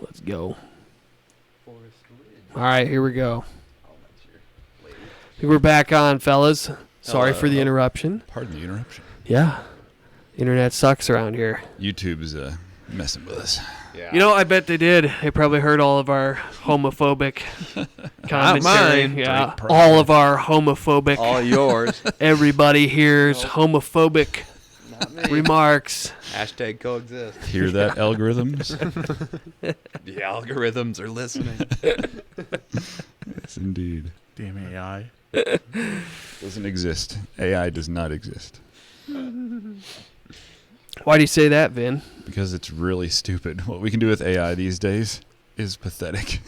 Let's go. All right, here we go. I think we're back on, fellas. Sorry for the interruption. Pardon the interruption. Yeah. Internet sucks around here. YouTube's messing with us. Yeah. You know, I bet they did. They probably heard all of our homophobic commentary. mine. Yeah, all of our homophobic. All yours. Everybody hears homophobic remarks. Hashtag coexist. Hear that, algorithms? The algorithms are listening. Yes, indeed. Damn AI. Doesn't exist. AI does not exist. Why do you say that, Vin? Because it's really stupid. What we can do with AI these days is pathetic.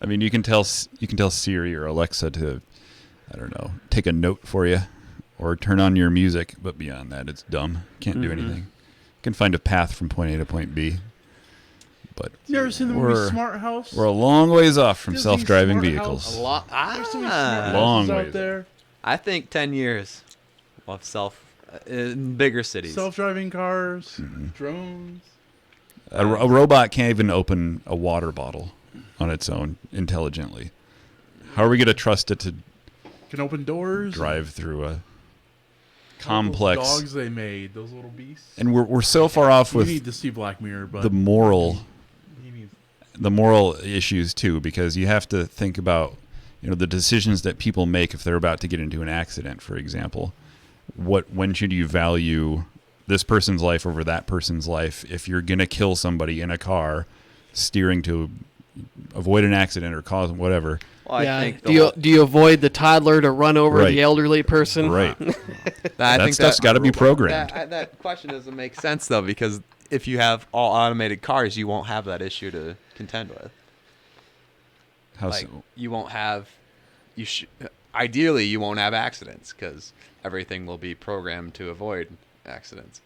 I mean, you can tell Siri or Alexa to, I don't know, take a note for you or turn on your music, but beyond that, it's dumb. Can't do anything. Can find a path from point A to point B. But You ever seen the movie Smart House? we're a long ways off from Disney's self-driving Smart vehicles. House. A lot. There's so many smart Long houses ways out there. I think 10 years of in bigger cities. Self-driving cars, drones. A robot can't even open a water bottle on its own intelligently. How are we going to trust it to Can open doors. drive through a All those complex? dogs they made, those little beasts. And we're so far off You with need to see Black Mirror, but the moral he needs issues too, because you have to think about the decisions that people make if they're about to get into an accident, for example. When should you value this person's life over that person's life? If you're gonna kill somebody in a car, steering to avoid an accident or cause whatever. Well, yeah. I think Do you avoid the toddler to run over Right. the elderly person? Right. I That think stuff's got to be programmed. That question doesn't make sense though, because if you have all automated cars, you won't have that issue to contend with. How Like so? you won't have, ideally you won't have accidents because everything will be programmed to avoid accidents.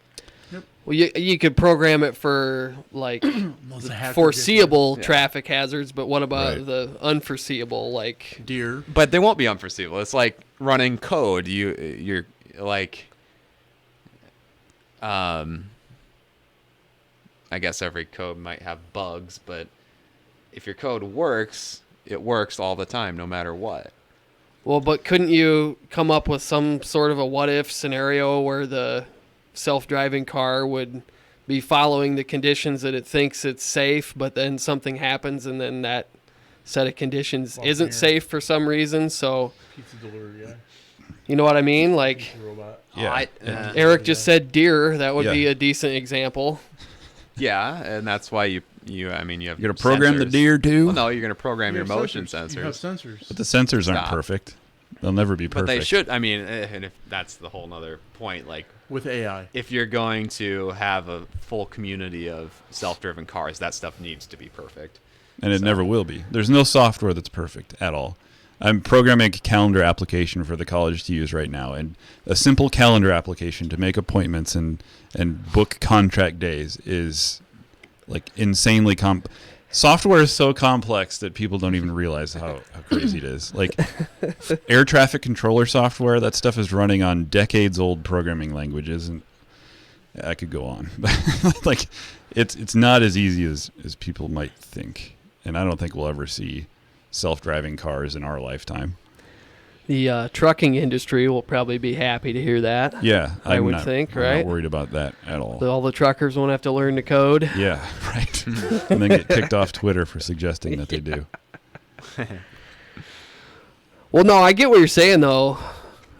Well, you could program it for like Unless a hacker foreseeable Yeah. traffic hazards, but what about Right. the unforeseeable? Like, gets it. Deer. But they won't be unforeseeable. It's like running code. You're like, I guess every code might have bugs, but if your code works, it works all the time, no matter what. well, but couldn't you come up with some sort of a what if scenario where the self-driving car would be following the conditions that it thinks it's safe, but then something happens and then that set of conditions Well, isn't here. safe for some reason? So, Pizza delivery guy. you know what I mean? Like, Pizza robot. Yeah. Eric just said deer. That would Yeah. be a decent example. Yeah, and that's why you have. You're gonna program the sensors. deer too. Well, no, you're gonna program You your have motion sensors. You have sensors. sensors. But the sensors aren't Stop. perfect. They'll never be perfect. But they should. I mean, and if that's the whole nother point, like With AI. if you're going to have a full community of self-driven cars, that stuff needs to be perfect. And it never will be. There's no software that's perfect at all. I'm programming a calendar application for the college to use right now, and a simple calendar application to make appointments and book contract days is like insanely software is so complex that people don't even realize how crazy it is. Like air traffic controller software, that stuff is running on decades-old programming languages, and I could go on. But like it's not as easy as people might think. And I don't think we'll ever see self-driving cars in our lifetime. The trucking industry will probably be happy to hear that. Yeah, I I'm would not- think, I'm right? not worried about that at all. All the truckers won't have to learn the code. Yeah, right. And then get kicked off Twitter for suggesting that they do. Well, no, I get what you're saying though,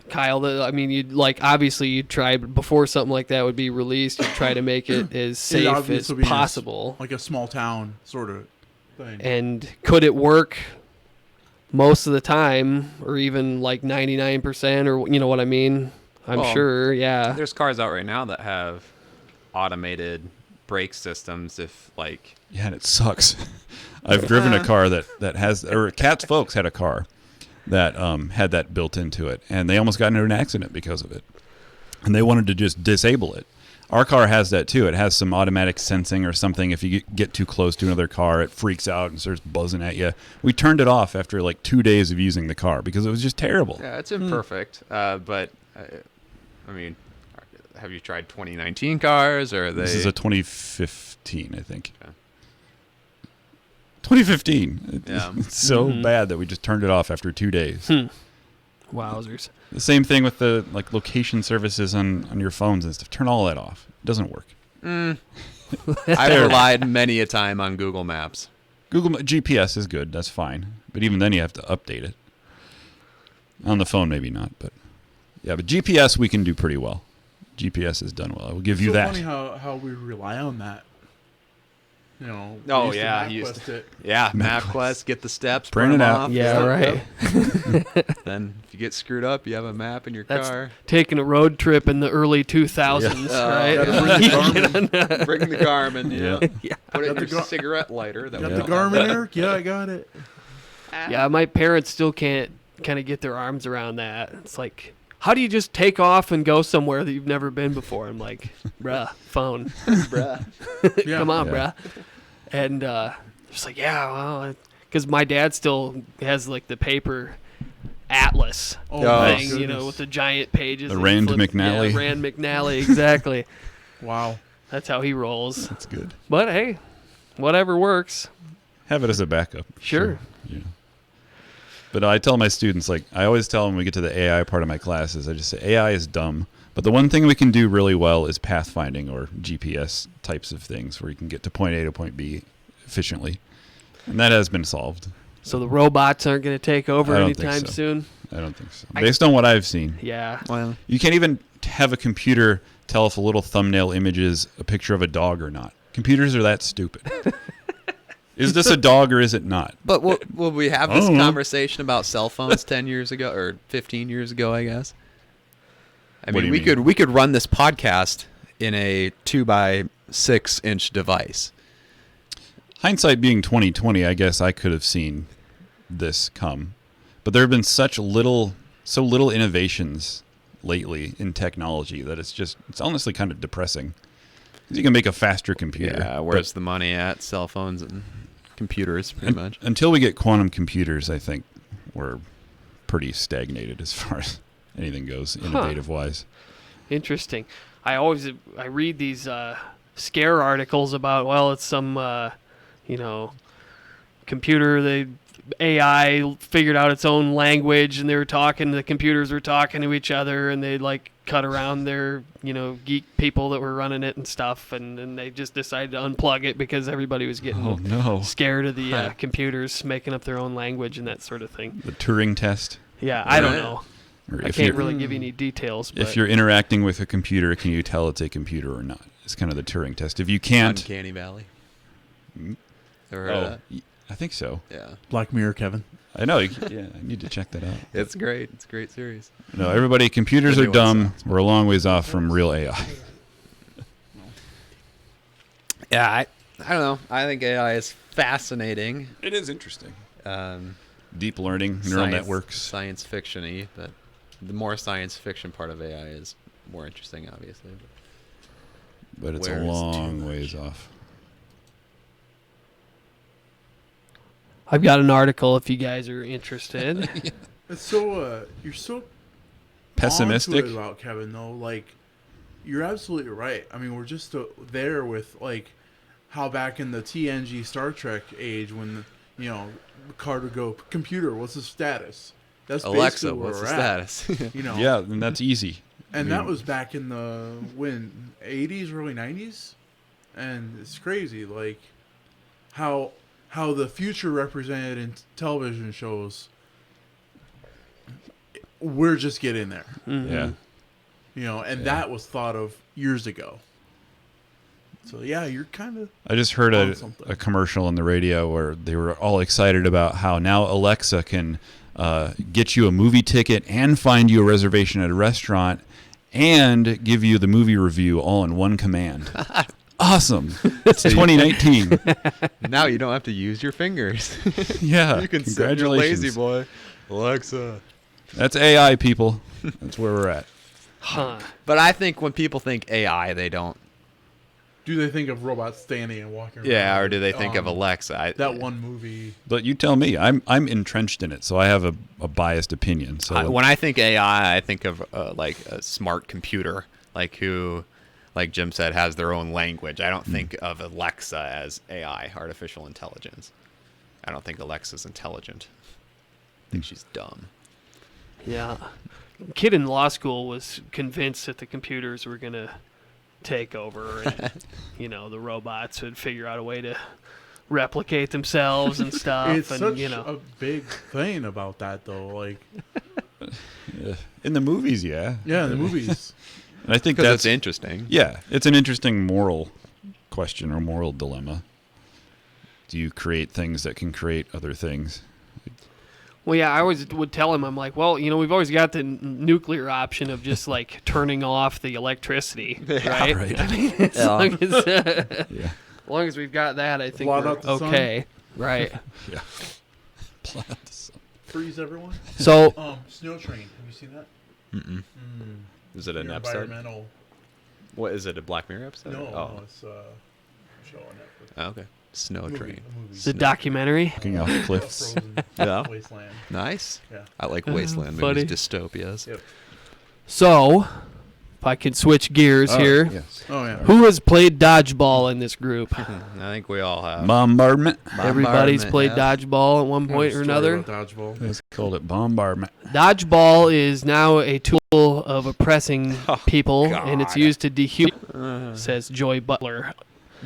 Kyle. I mean, obviously you'd try before something like that would be released. You'd try to make it as safe as obviously be possible. Like a small town sort of thing. And could it work most of the time, or even like 99%, or you know what I mean? I'm Well, sure. Yeah. There's cars out right now that have automated brake systems. If like, Yeah, and it sucks. I've driven a car that has, or Cat's folks had a car that had that built into it, and they almost got into an accident because of it. And they wanted to just disable it. Our car has that too. It has some automatic sensing or something. If you get too close to another car, it freaks out and starts buzzing at you. We turned it off after like 2 days of using the car because it was just terrible. yeah, it's imperfect. But I mean, have you tried 2019 cars, or are they? This is a 2015, I think. 2015. Yeah. It's so bad that we just turned it off after 2 days. Wowzers. The same thing with the location services on your phones and stuff. Turn all that off. It doesn't work. I've relied many a time on Google Maps. GPS is good. That's fine. But even then, you have to update it. On the phone, maybe not. But yeah, but GPS we can do pretty well. GPS is done well. I will give you that. It's so funny how we rely on that. We Oh, used to yeah, MapQuest it. Yeah, MapQuest, get the steps, Print print it them out. off. Yeah, right. Then if you get screwed up, you have a map in your That's car. taking a road trip in the early 2000s, right? Gotta Bring the Garmin. Yeah. Put it in Got your the Gar- cigarette lighter. That Got we the don't have Garmin, that. Eric? Yeah, I got it. Yeah, my parents still can't kind of get their arms around that. It's like, how do you just take off and go somewhere that you've never been before? I'm like, bruh, phone. Bruh. Yeah. Come on, Yeah. bruh. And just like, yeah, well, because my dad still has like the paper atlas Oh, Oh, my thing, goodness. with the giant pages. The that Rand flip- McNally. Yeah, Rand McNally, exactly. Wow. That's how he rolls. That's good. But hey, whatever works. Have it as a backup. Sure. Yeah. But I tell my students, I always tell them when we get to the AI part of my classes, I just say AI is dumb. But the one thing we can do really well is pathfinding or GPS types of things where you can get to point A to point B efficiently. And that has been solved. So the robots aren't going to take over I don't think anytime so. soon. I don't think so. Based on what I've seen. Yeah. Well, You can't even have a computer tell if a little thumbnail image is a picture of a dog or not. Computers are that stupid. Is this a dog or is it not? but will we have I this don't know. conversation about cell phones 10 years ago or 15 years ago, I guess? I What do mean, you mean? we could run this podcast in a 2x6-inch device. Hindsight being 2020, I guess I could have seen this come. But there have been so little innovations lately in technology that it's honestly kind of depressing. 'Cause you can make a faster computer. Yeah, where's the money at? Cell phones and computers, pretty much. Until we get quantum computers, I think we're pretty stagnated as far as anything goes, innovative-wise. Interesting. I read these scare articles about, well, it's some, computer, AI figured out its own language and the computers were talking to each other and they cut around their, geek people that were running it and stuff. And they just decided to unplug it because everybody was getting Oh, no. scared of the computers making up their own language and that sort of thing. The Turing test. Yeah, I don't Right. know. Or I if can't you're, really give you any details. But if you're interacting with a computer, can you tell it's a computer or not? It's kind of the Turing test. If you can't... Uncanny Valley. Mm. Ever heard of that? I think so. Yeah. Black Mirror, Kevin. I know. Yeah, I need to check that out. It's great. It's a great series. No, everybody, computers The are new one dumb. sucks. We're a long ways off from real AI. Yeah, I don't know. I think AI is fascinating. It is interesting. Um, Deep learning, neural science- networks. Science fiction-y, but the more science fiction part of AI is more interesting, obviously. But it's Where a is long too ways off. I've got an article if you guys are interested. It's so you're so Pessimistic? onto it about Kevin though. You're absolutely right. I mean, we're just there with how back in the TNG Star Trek age when Picard would go, computer, what's the status? That's Alexa, basically where what's the we're at, status? Yeah, and that's easy. And I that mean, was back in the 80s, early 90s, and it's crazy how the future represented in television shows. We're just getting there, Mhm. Yeah. and that was thought of years ago. So yeah, you're kind of I just heard on a something. commercial on the radio where they were all excited about how now Alexa can get you a movie ticket and find you a reservation at a restaurant and give you the movie review all in one command. Awesome. It's 2019. Now you don't have to use your fingers. Yeah. You can sit your Congratulations. lazy boy. Alexa. That's AI, people. That's where we're at. Huh. But I think when people think AI, they don't. Do they think of robots standing and walking around? Yeah, or do they think of Um, Alexa? That one movie. But you tell me. I'm entrenched in it, so I have a biased opinion. So When I think AI, I think of a smart computer, who, like Jim said, has their own language. I don't think of Alexa as AI, artificial intelligence. I don't think Alexa's intelligent. I think she's dumb. Yeah. Kid in law school was convinced that the computers were going to take over and, the robots would figure out a way to replicate themselves and stuff. It's and, such a big thing about that, though. Like, In the movies, yeah. yeah, in the movies. And I think Because that's it's interesting. Yeah, it's an interesting moral question or moral dilemma. Do you create things that can create other things? Well, yeah, I always would tell him, I'm like, well, we've always got the nuclear option of just like turning off the electricity, right? right. I mean, as long as we've got that, I think Blot we're out the sun. okay, right? Yeah. Blot the sun. Freeze everyone. So, Snow Train. Have you seen that? Mm-mm. Is it an Your episode? Environmental. What is it? A Black Mirror episode? No, Oh, it's a show on Netflix. oh okay. Snow Movie, Train. a movie. the documentary. Walking off cliffs. Frozen Yeah. Wasteland. Nice. Yeah. I like wasteland funny. movies, dystopias. Yep. So, if I could switch gears here, Yes. Oh yeah. who has played dodgeball in this group? I think we all have. Bombardment. Everybody's Bombardment, played yeah. dodgeball at one point or Story another. about Dodgeball. Let's call it bombardment. Dodgeball is now a tool of oppressing Oh, people, and it's God. used to dehumanize, says Joy Butler.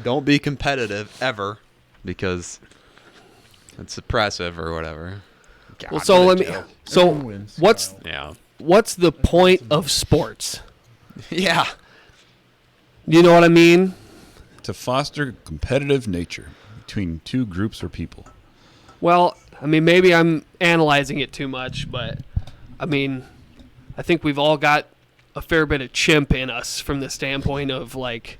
Don't be competitive ever, because it's oppressive or whatever. God, Well, so what a let me. joke. So, Everyone wins, what's Kyle. Yeah. what's the point of sports? Yeah. You know what I mean? To foster competitive nature between two groups or people. Well, I mean, maybe I'm analyzing it too much, but I mean, I think we've all got a fair bit of chimp in us from the standpoint of like,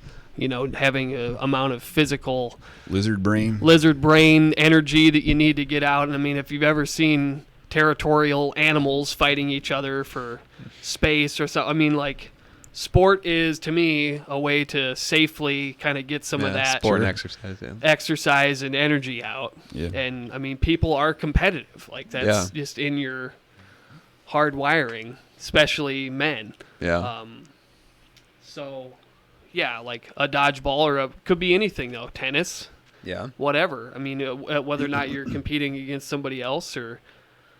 having an amount of physical Lizard brain. lizard brain energy that you need to get out. And I mean, if you've ever seen territorial animals fighting each other for space or something, I mean, like, sport is to me a way to safely kind of get some of that sport and Sure. exercise. Yeah. exercise and energy out. Yeah. And I mean, people are competitive. Like, that's Yeah. just in your hard wiring, especially men. Yeah. So, yeah, like a dodgeball or could be anything though, tennis, yeah. whatever. I mean, whether or not you're competing against somebody else or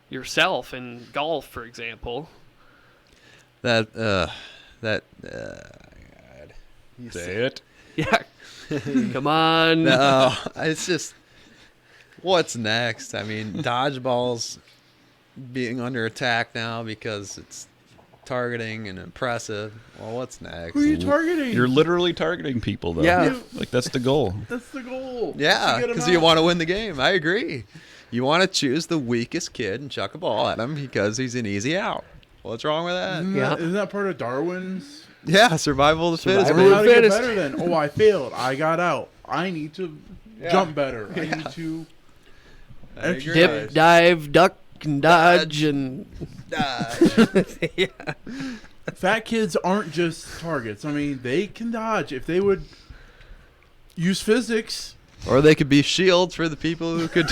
yourself in golf, for example. God. Say it. Yeah. Come on. No, it's just what's next. I mean, dodgeball's being under attack now because it's targeting and impressive. Well, what's next? Who are you targeting? You're literally targeting people, though. Yeah. Like, that's the goal. That's the goal. Yeah, To get 'em because you out. want to win the game. I agree. You want to choose the weakest kid and chuck a ball at him because he's an easy out. What's wrong with that? Yeah. Isn't that part of Darwin's? Yeah, survival of the fittest. Survival man. of How the to get fittest. better then? Oh, I failed. I got out. I need to jump better. I need to. I agree. Dip, dive, duck, and dodge, and yeah. Fat kids aren't just targets. I mean, they can dodge if they would use physics. Or they could be shields for the people who could.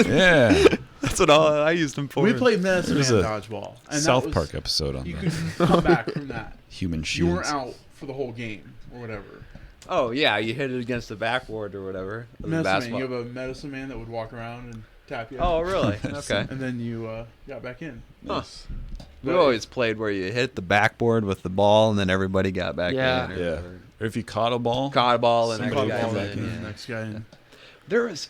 Yeah. That's what I used them for. We played medicine man There's a dodgeball, and South that was, Park episode on You that. could come back from that. Human You shields. weren't out for the whole game or whatever. Oh yeah, you hit it against the backboard or whatever. of the Medicine man, basketball. you have a medicine man that would walk around and tap you. Oh really? Okay. And then you got back in. Huh. We always played where you hit the backboard with the ball and then everybody got back Yeah. in. Or Yeah. whatever. Or if you caught a ball. Caught a ball and Somebody next Caught the guy ball in. back in, Yeah. next guy in. There was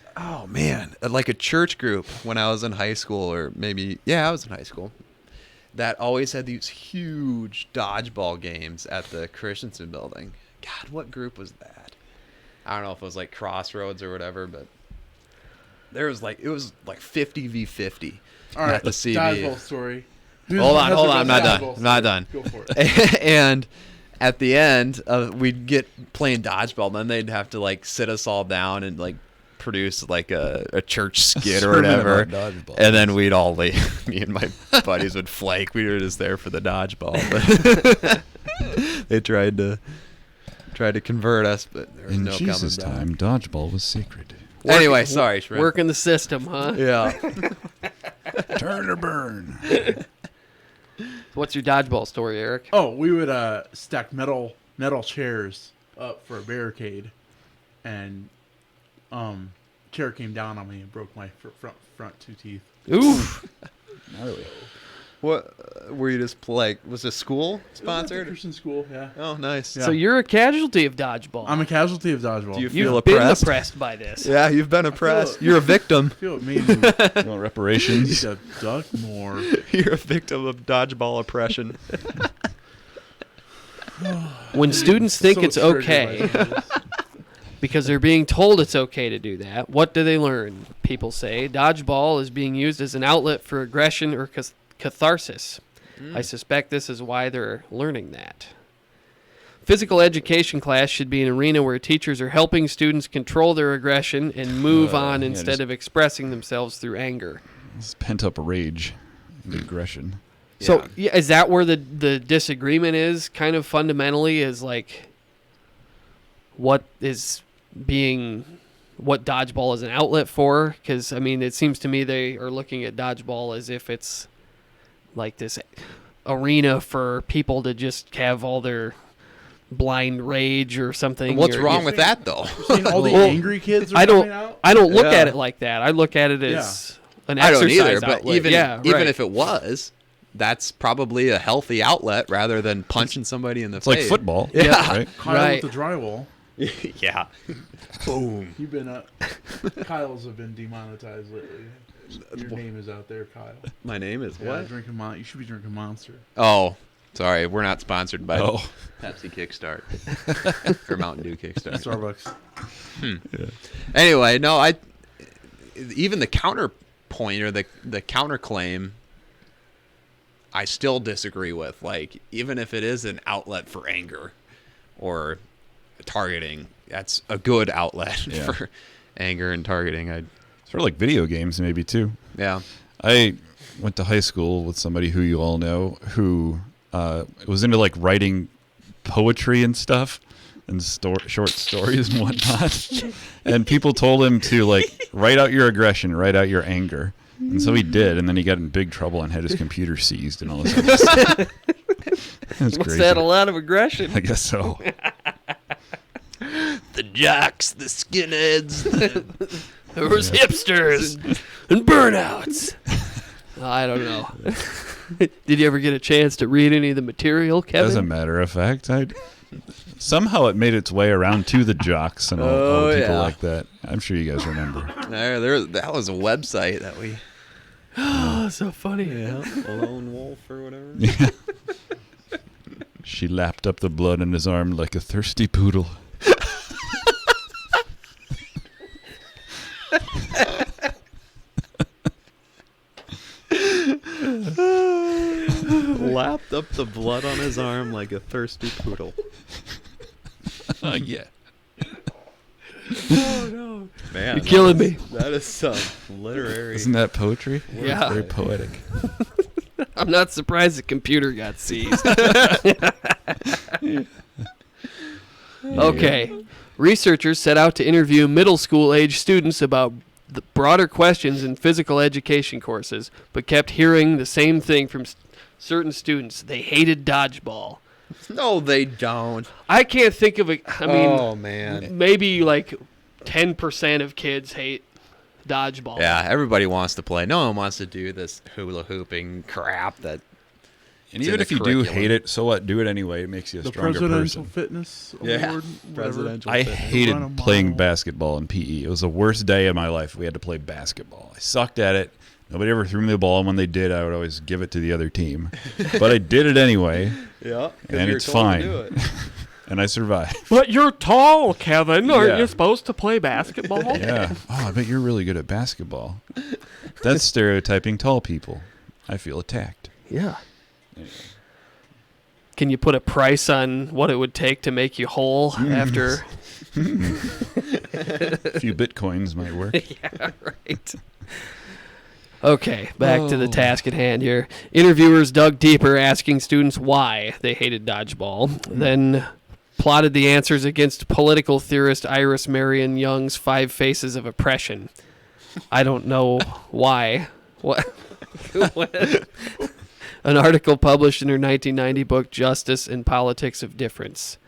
like a church group when I was in high school, or maybe I was in high school, that always had these huge dodgeball games at the Christensen building. God, what group was that? I don't know if it was like Crossroads or whatever, but it was like 50v50 All right, at the CV. dodgeball story. Hold on, I'm not done. I'm not done. Go for it. And at the end, we'd get playing dodgeball. Then they'd have to like sit us all down and like produce like a church skit or Sermon whatever. about dodgeball. And then we'd all leave. Me and my buddies would flake. We were just there for the dodgeball. But they tried to convert us, but there was In no Jesus' coming back. time, dodgeball was sacred. Anyway, sorry, Shrimp. Working the system, huh? Yeah. Turn or burn. What's your dodgeball story, Eric? Oh, we would stack metal chairs up for a barricade, and chair came down on me and broke my front 2 teeth. Oof. Gnarly. What were you just like? Was this school It was at the sponsored? Christian school, yeah. Oh, nice. Yeah. So you're a casualty of dodgeball. I'm a casualty of dodgeball. Do you You've feel been oppressed? oppressed by this. Yeah, you've been oppressed. You're a victim. I feel it made me You want need reparations? to duck more. You're a victim of dodgeball oppression. When students think So it's triggered okay, by this. because they're being told it's okay to do that, what do they learn? People say dodgeball is being used as an outlet for aggression or catharsis. I suspect this is why they're learning that. Physical education class should be an arena where teachers are helping students control their aggression and move on yeah, instead just- of expressing themselves through anger. It's pent up rage and aggression. So, yeah, is that where the disagreement is? Kind of fundamentally, is like what dodgeball is an outlet for? Because I mean, it seems to me they are looking at dodgeball as if it's like this arena for people to just have all their blind rage or something. What's or- wrong with that, though? Seeing all the Well, angry kids are I coming don't. out. I don't look Yeah. at it like that. I look at it as an I don't exercise either, but outlet. even yeah, even right. if it was, that's probably a healthy outlet rather than punching somebody in the It's like face. football. Yeah. Right? Kyle Right. with the drywall. Yeah. Boom. You've been Kyle's have been demonetized lately. Your name is out there, Kyle. My name is Yeah, what? drinking you should be drinking Monster. Oh, sorry. We're not sponsored by Oh. Pepsi Kickstart or Mountain Dew Kickstart. Starbucks. Anyway, no, even the counterpoint or the counterclaim, I still disagree with. Like, even if it is an outlet for anger or targeting, that's a good outlet Yeah. for anger and targeting. Sort of like video games, maybe too. Yeah. I went to high school with somebody who you all know who was into like writing poetry and stuff and short stories and whatnot. And people told him to like write out your aggression, write out your anger. And so he did, and then he got in big trouble and had his computer seized and all this other stuff. That's What's crazy. that? A lot of aggression. I guess so. The jocks, the skinheads. There was hipsters and burnouts. I don't know. Did you ever get a chance to read any of the material, Kevin? As a matter of fact, somehow it made its way around to the jocks and all the people yeah. like that. I'm sure you guys remember. That was a website that we. Oh, so funny. Yeah. Lone Wolf or whatever. Yeah. She lapped up the blood on his arm like a thirsty poodle. Lapped up the blood on his arm like a thirsty poodle. Yeah. Oh, no. Man, You're killing me. That is some literary. Isn't that poetry? Yeah. Very poetic. I'm not surprised the computer got seized. Okay. Researchers set out to interview middle school age students about the broader questions in physical education courses, but kept hearing the same thing from certain students. They hated dodgeball. No, they don't. I can't think of a. I mean, oh man. maybe like 10% of kids hate dodgeball. Yeah, everybody wants to play. No one wants to do this hula hooping crap. That And It's even in if the you do curriculum. hate it, so what? Do it anyway. It makes you a The stronger Presidential person. Fitness Yeah. Award. Whatever. Presidential I Fitness. hated Run a playing mile. basketball in PE. It was the worst day of my life. We had to play basketball. I sucked at it. Nobody ever threw me the ball, and when they did, I would always give it to the other team. But I did it anyway, Yeah, and it's fine. And I survived. But you're tall, Kevin. Aren't Yeah. you supposed to play basketball? Yeah. Oh, I bet you're really good at basketball. That's stereotyping tall people. I feel attacked. Yeah. Can you put a price on what it would take to make you whole after? A few bitcoins might work. Yeah, right. Okay, back to the Oh. task at hand here. Interviewers dug deeper, asking students why they hated dodgeball, then plotted the answers against political theorist Iris Marion Young's 5 Faces of Oppression. I don't know why. What? An article published in her 1990 book, Justice and Politics of Difference.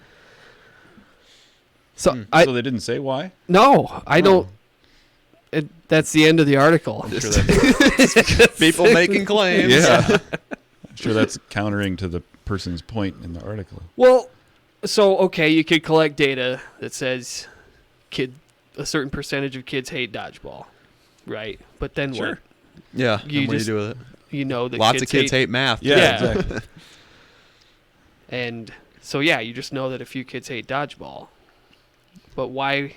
So, So they didn't say why? no, I don't. that's the end of the article. I'm sure that's, People making claims. yeah. I'm sure that's countering to the person's point in the article. Well, so okay, you could collect data that says a certain percentage of kids hate dodgeball, right? But then Sure. what? Yeah. You and what do just- you do with it? You know that Lots of kids hate math. Yeah, Yeah. exactly. And so yeah, you just know that a few kids hate dodgeball. But why?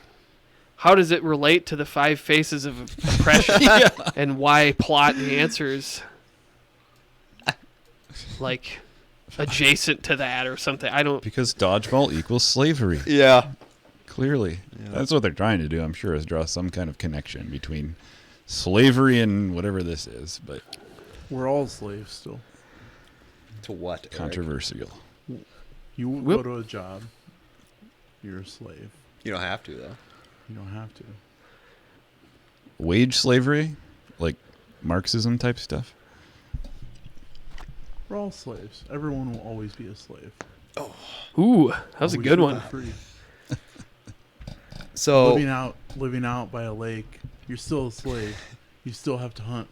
How does it relate to the 5 faces of oppression? And why plot the answers like adjacent to that or something? I don't. Because dodgeball equals slavery. Yeah. Clearly. Yeah. That's what they're trying to do, I'm sure, is draw some kind of connection between slavery and whatever this is, but We're all slaves still. To what? Eric? controversial. You Whoop. go to a job, you're a slave. You don't have to though. You don't have to. Wage slavery? Like Marxism type stuff? We're all slaves. Everyone will always be a slave. Ooh, that was a Always good be one. free. So living out by a lake, you're still a slave. You still have to hunt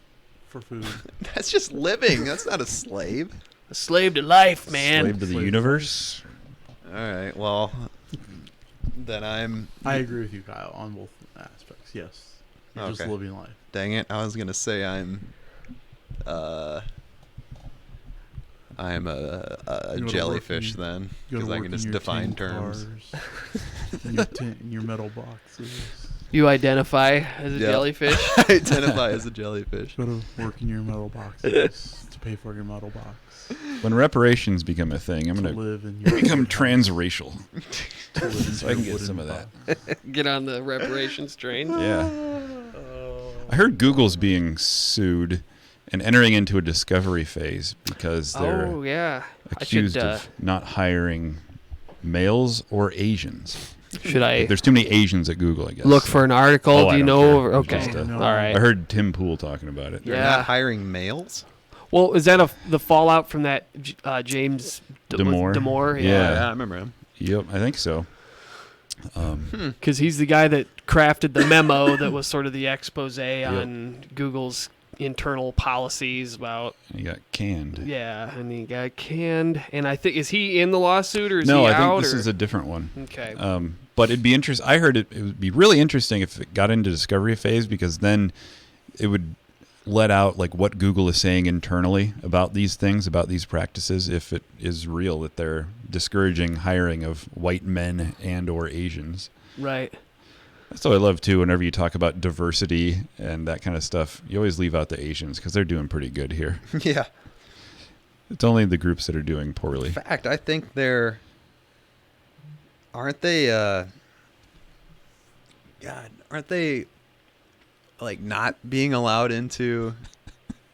for food. that's just living. That's not a slave. A slave to life, man. Slave to the Slave. universe? All right. Well, then I'm. I agree with you, Kyle, on both aspects. Yes. You're just Okay. living life. Dang it! I was gonna say I'm a You gotta jellyfish work in- then, You because gotta I work can in just your define tin terms. cars, in your in your metal boxes. You identify as a Yeah. jellyfish. I identify as a jellyfish. You gotta work in your metal boxes to pay for your metal box. When reparations become a thing, I'm To going to live in your become transracial to live in so I can your get some of wooden that. Get on the reparations train. Yeah. I heard Google's being sued and entering into a discovery phase because they're Oh yeah. accused I should. of not hiring males or Asians. Should I There's too many Asians at Google, I guess. look for an article? Oh, I Do you don't know? care. Okay. Just, No. All I right. heard Tim Pool talking about it. They're Yeah. not hiring males. Well, is that the fallout from that James Damore? Damore? Yeah. I remember him. Yep, I think so. Because he's the guy that crafted the memo that was sort of the expose on Google's internal policies about. He got canned. Yeah, and he got canned. And I think, is he in the lawsuit or is No, he I out? think this or? is a different one. Okay. But it'd be interesting. I heard it would be really interesting if it got into discovery phase because then it would let out like what Google is saying internally about these things, about these practices, if it is real that they're discouraging hiring of white men and or Asians. Right. That's what I love too. Whenever you talk about diversity and that kind of stuff, you always leave out the Asians because they're doing pretty good here. Yeah. It's only the groups that are doing poorly. In fact, I think they're. Aren't they? God, aren't they? Like not being allowed into,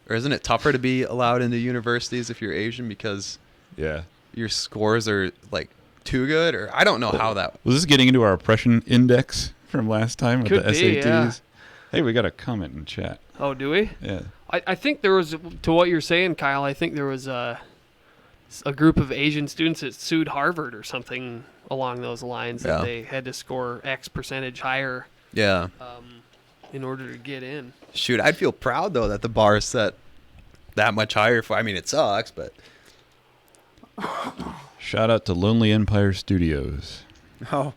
or isn't it tougher to be allowed into universities if you're Asian because Yeah. your scores are like too good? Or I don't know how that. Was this getting into our oppression index from last time with Could the be, SATs? yeah. Hey, we got a comment in chat. Oh, do we? Yeah. I think there was, to what you're saying, Kyle, I think there was a group of Asian students that sued Harvard or something along those lines that Yeah. they had to score X percentage higher Yeah. in order to get in. Shoot, I'd feel proud though that the bar is set that much higher. For I mean, it sucks, but Shout out to Lonely Empire Studios. oh,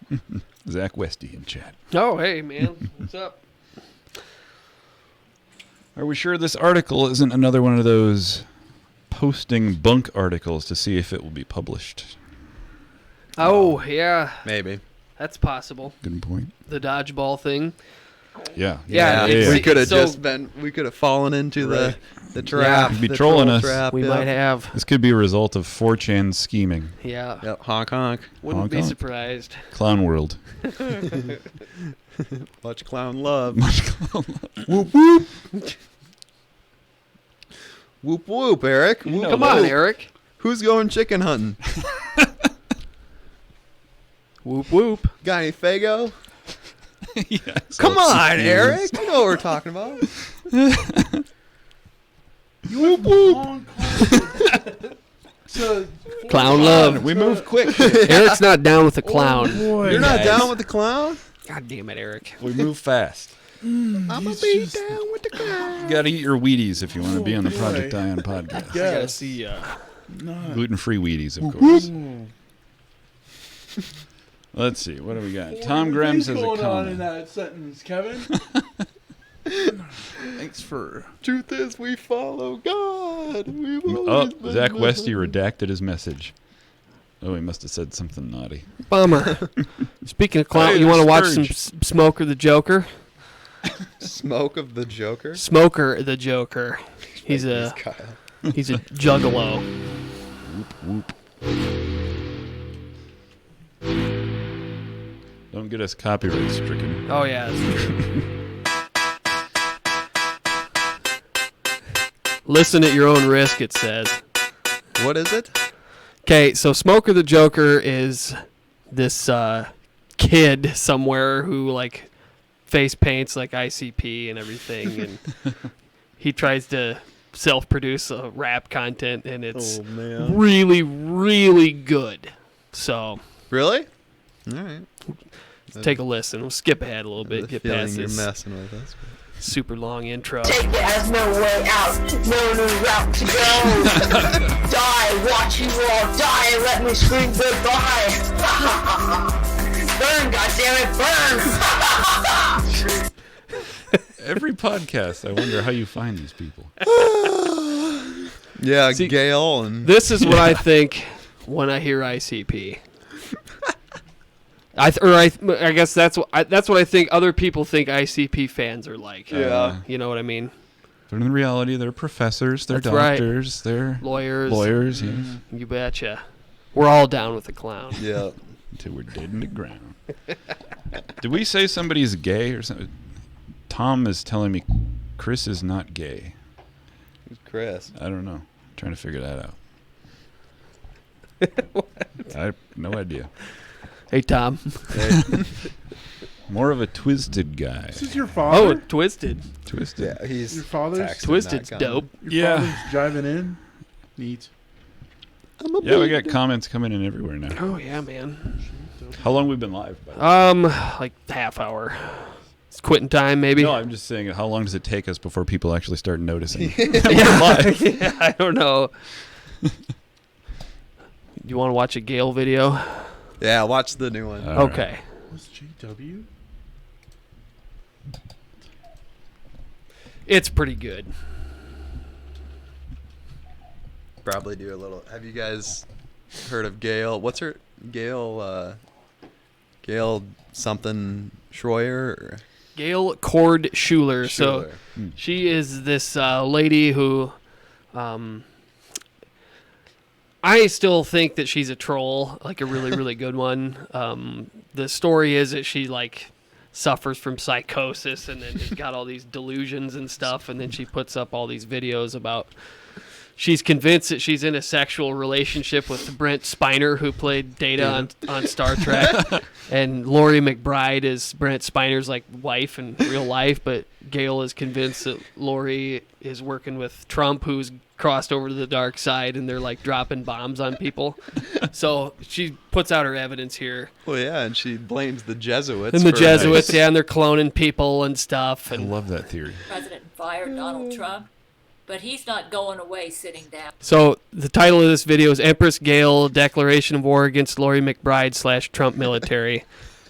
Zach Westy in chat. Oh, hey, man. What's up? Are we sure this article isn't another one of those posting bunk articles to see if it will be published? Oh, yeah. maybe. That's possible. Good point. The dodgeball thing. Yeah. Yeah, we it's- could have so- just been. We could have fallen into Right. the trap. You'd be the trolling troll us. Trap, We yeah. might have. This could be a result of 4chan scheming. Yeah. Yep, honk honk. Wouldn't Hong be Kong. surprised. Clown World. Much clown love. Whoop whoop. Whoop whoop, Eric. You know Come that. on, Eric. Who's going chicken hunting? Whoop, whoop. Got any Fago? Yeah, so Come on, confused. Eric. You know what we're talking about. Whoop whoop. So, Clown love. We move quick. Eric's not down with the clown. boy. You're not guys. down with the clown? God damn it, Eric. We move fast. I'ma be down with the crowd. You got to eat your Wheaties if you want to be on the boy. Project Ion podcast. I gotta Yes. see. Not. Gluten-free Wheaties, of course. Ooh. Let's see. What do we got? Tom Graham What's says a going on in comment. that sentence, Kevin? Thanks for. Truth is, we follow God. We've Oh, always been Zach with Westy him. redacted his message. Oh, he must have said something naughty. Bummer. Speaking of clown, Hey, you want to watch Scourge. some Smoker the Joker? Smoke of the Joker. Smoker the Joker. He's Like a these Kyle. he's a juggalo. Whoop. Don't get us copyright stricken. Oh yeah. That's true. Listen at your own risk, it says. What is it? Okay, so Smoker the Joker is this kid somewhere who like face paints like ICP and everything, and he tries to self-produce rap content, and it's man. really, really good. So Really? All right. take a listen. We'll skip ahead a little bit, The get feeling past you're this messing with us. super long intro. There's no way out, no new route to go. Die, watch you all die, and let me scream goodbye. Burn, goddammit, burn! Every podcast, I wonder how you find these people. Yeah, See, Gail and This is what I think when I hear ICP. I guess that's what I think other people think ICP fans are like. Yeah. You know what I mean? But in reality, they're professors, they're That's right. doctors, they're Lawyers. lawyers, yes. You betcha. We're all down with the clown. yeah. Until we're dead in the ground. Did we say somebody's gay or something? Tom is telling me Chris is not gay. Who's Chris? I don't know. I'm trying to figure that out. I have no idea. Hey, Tom. Hey, More of a twisted guy. This is your Oh, father? Twisted. Twisted. yeah, he's Your father's- texting, Twisted's not calling. dope. Your Yeah. father's driving in? Neat. I'm a Yeah, we big got comments coming in everywhere now. Oh yeah, man. How long we been live? By the way? Like half hour. It's quitting time, maybe. No, I'm just saying, how long does it take us before people actually start noticing? Yeah, I don't know. You want to watch a Gale video? Yeah, watch the new one. All right. Okay. What's JW? It's pretty good. Probably do a little. Have you guys heard of Gail? What's her Gail? Gail something Schroyer. Or Gail Cord Schuler. So Schuler. she is this lady who, I still think that she's a troll, like a really, really good one. The story is that she like suffers from psychosis and then has got all these delusions and stuff, and then she puts up all these videos about. She's convinced that she's in a sexual relationship with Brent Spiner, who played Data on Star Trek. And Laurie McBride is Brent Spiner's like wife in real life, but Gail is convinced that Laurie is working with Trump, who's crossed over to the dark side, and they're like dropping bombs on people. So she puts out her evidence here. Well, yeah, and she blames the Jesuits. And the for- Jesuits, yeah, and they're cloning people and stuff. I And love that theory. President fired Donald Trump, but he's not going away sitting down. so the title of this video is Empress Gail, Declaration of War Against Laurie McBride / Trump Military.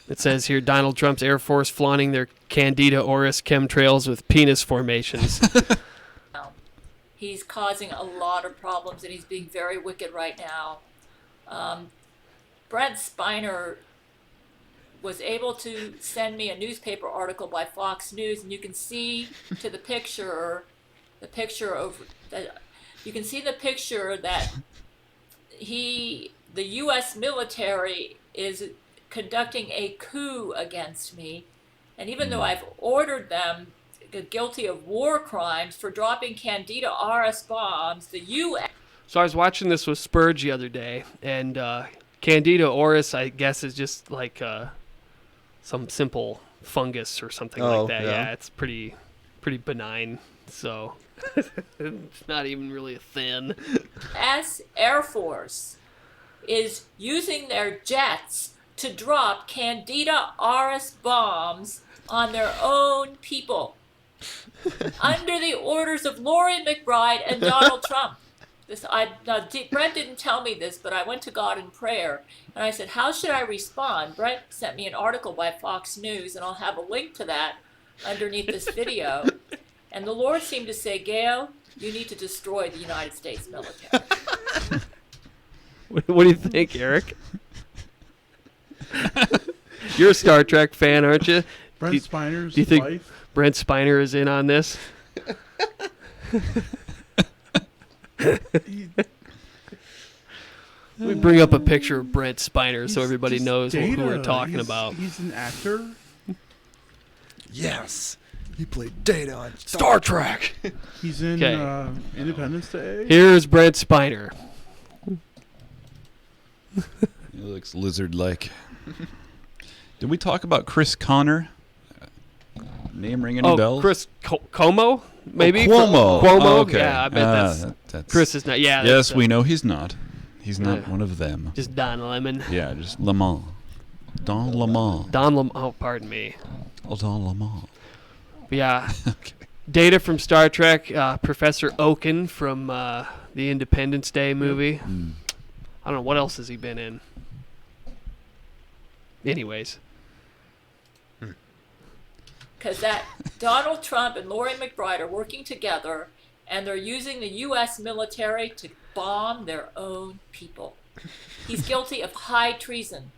It says here, Donald Trump's Air Force flaunting their Candida auris chemtrails with penis formations. He's causing a lot of problems, and he's being very wicked right now. Brent Spiner was able to send me a newspaper article by Fox News, and you can see to the picture of that. You can see the picture that the U.S. military is conducting a coup against me, and even though I've ordered them guilty of war crimes for dropping Candida auris bombs, the U.S. So I was watching this with Spurge the other day, and Candida auris, I guess, is just like some simple fungus or something Oh, like that. yeah. Yeah, it's pretty benign. So it's not even really a thin. Air Force is using their jets to drop Candida auris bombs on their own people under the orders of Lori McBride and Donald Trump. Brent didn't tell me this, but I went to God in prayer and I said, how should I respond? Brent sent me an article by Fox News, and I'll have a link to that underneath this video. And the Lord seemed to say, Gail, you need to destroy the United States military. What do you think, Eric? You're a Star Trek fan, aren't you? Brent Spiner's do you think wife. Brent Spiner is in on this? Let me bring up a picture of Brent Spiner so everybody Just knows who we're Data. talking about. He's an actor. Yes. He played Data on Star Trek. He's in 'Kay. Independence Day. Here's Brent Spiner. He looks lizard-like. Did we talk about Chris Connor? Name ring any bells? Chris Como? Maybe? Cuomo. Cuomo? Oh, okay. Yeah, I bet that's Chris is not. Yeah. Yes, that's, we know he's not. He's not Yeah. one of them. Just Don Lemon. Yeah, just Lamont. Don Lamont. Don Lemon. Oh, pardon me. Oh, Don Lamont. Yeah. Okay. Data from Star Trek. Professor Oaken from the Independence Day movie. Mm. I don't know. What else has he been in? Anyways. Because that Donald Trump and Lori McBride are working together, and they're using the U.S. military to bomb their own people. He's guilty of high treason.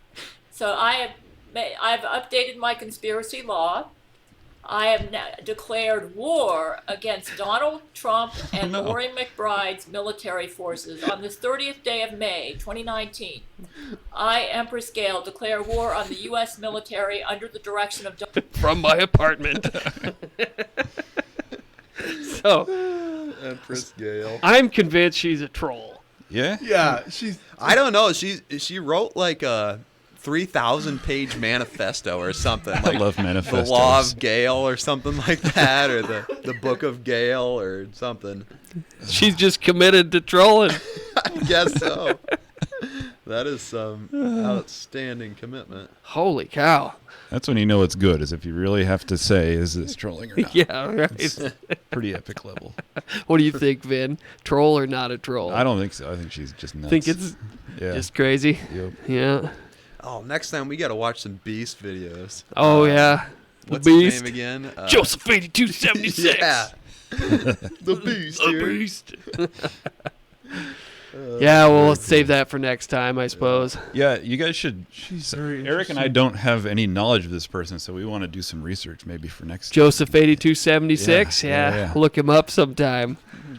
So I've updated my conspiracy law. I have now declared war against Donald Trump and No. Lori McBride's military forces on this 30th day of May, 2019. I, Empress Gail, declare war on the U.S. military under the direction of From my apartment. So, Empress Gale. I'm convinced she's a troll. Yeah? Yeah, she's. I don't know. She wrote like a 3,000-page manifesto or something. I Like love the manifestos. Law of Gale or something like that, or the Book of Gale or something. She's just committed to trolling. I guess so. That is some outstanding commitment. Holy cow. That's when you know it's good, is if you really have to say, is this trolling or not? Yeah, right. It's pretty epic level. What do you think, Vin? Troll or not a troll? I don't think so. I think she's just nuts. think it's yeah. just crazy. Yep. Yeah. Oh, next time we got to watch some Beast videos. Oh, yeah. The What's Beast. his name again? Joseph 8276. Yeah. The Beast. The Here. Beast. Yeah, well, let's save that for next time, I suppose. Yeah, you guys should. She's so very Eric and I interesting. don't have any knowledge of this person, so we want to do some research maybe for next. Joseph 8276. Yeah, Yeah. Look him up sometime.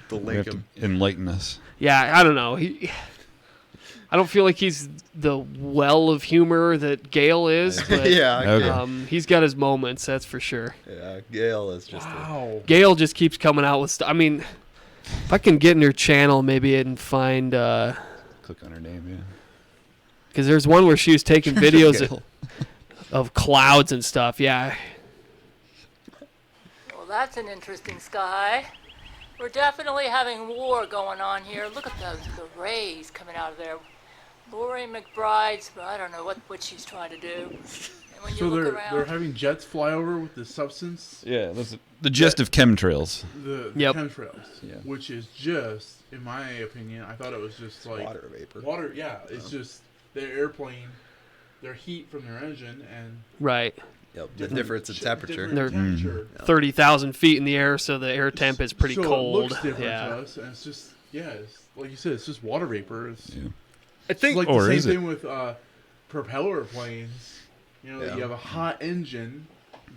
The We have to Lincoln. enlighten us. Yeah, I don't know. I don't feel like he's the well of humor that Gale is, but Yeah. Okay. he's got his moments, that's for sure. Yeah. Gale is just. Wow. Gale just keeps coming out with stuff. I mean, if I can get in her channel maybe and find, Click on her name, because there's one where she was taking videos Gale. of clouds and stuff. Yeah. Well, that's an interesting sky. We're definitely having war going on here. Look at the rays coming out of there. Lori McBride's, I don't know what she's trying to do. And when you So look they're around, having jets fly over with this substance, Yeah. That's the gist of chemtrails. the Yep. chemtrails, Yeah. which is just, in my opinion, I thought it was just like Water vapor. Water, yeah, it's just their airplane, their heat from their engine, and Right. Yep. The difference in temperature. different They're- temperature. 30,000 feet in the air, so the air temp is pretty so cold. It looks different Yeah. to us, and it's just it's, like you said, it's just water vapor. It's, Yeah. I it's think like Or the same is it? thing with propeller planes. You know, Yeah. you have a hot engine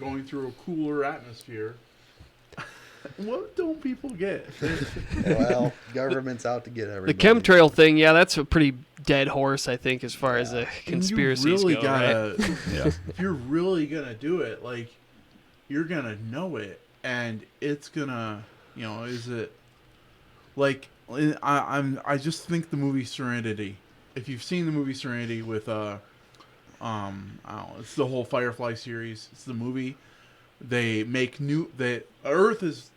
going through a cooler atmosphere. What don't people get? Well, government's out to get the everybody. chemtrail thing, yeah, that's a pretty dead horse, I think, as far as the And conspiracies you really go, right? gotta, Yeah. if you're really gonna do it, like you're gonna know it, and it's gonna, is it like I just think the movie Serenity. If you've seen the movie Serenity with I don't know, it's the whole Firefly series. It's the movie. They make Earth is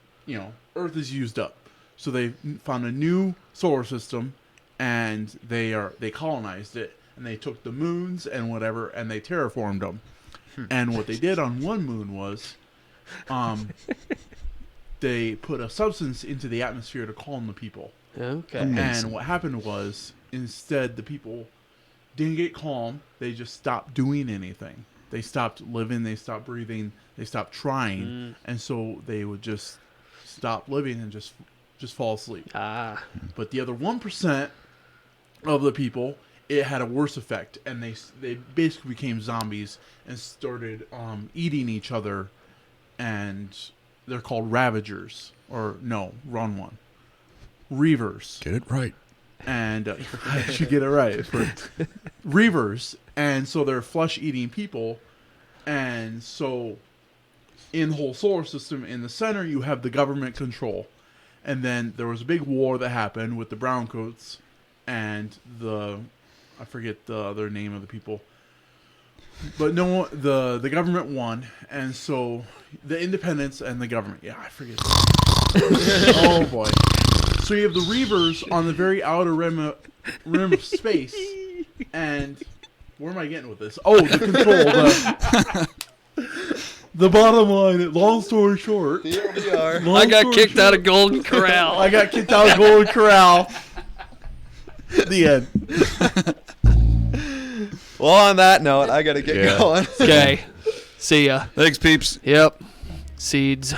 used up, so they found a new solar system, and they colonized it, and they took the moons and whatever, and they terraformed them. And what they did on one moon was, they put a substance into the atmosphere to calm the people. Okay. And what happened was, instead, the people didn't get calm. They just stopped doing anything. They stopped living. They stopped breathing. They stopped trying. And so they would just stop living and just fall asleep. Ah. But the other 1% of the people, it had a worse effect, and they basically became zombies and started eating each other, and they're called Ravagers, or no, wrong one, Reavers. Get it right. And I should get it right. Reavers, and so they're flesh-eating people, and so in the whole solar system, in the center, you have the government control. And then there was a big war that happened with the browncoats and I forget the other name of the people. But no, the government won, and so the independents and the government. Yeah, I forget. Oh boy. So you have the Reavers on the very outer rim of space, and where am I getting with this? Oh, the control. The bottom line, long story short. I got kicked out of Golden Corral. I got kicked out of Golden Corral. The end. Well, on that note, I gotta get going. Okay. See ya. Thanks, peeps. Yep. Seeds.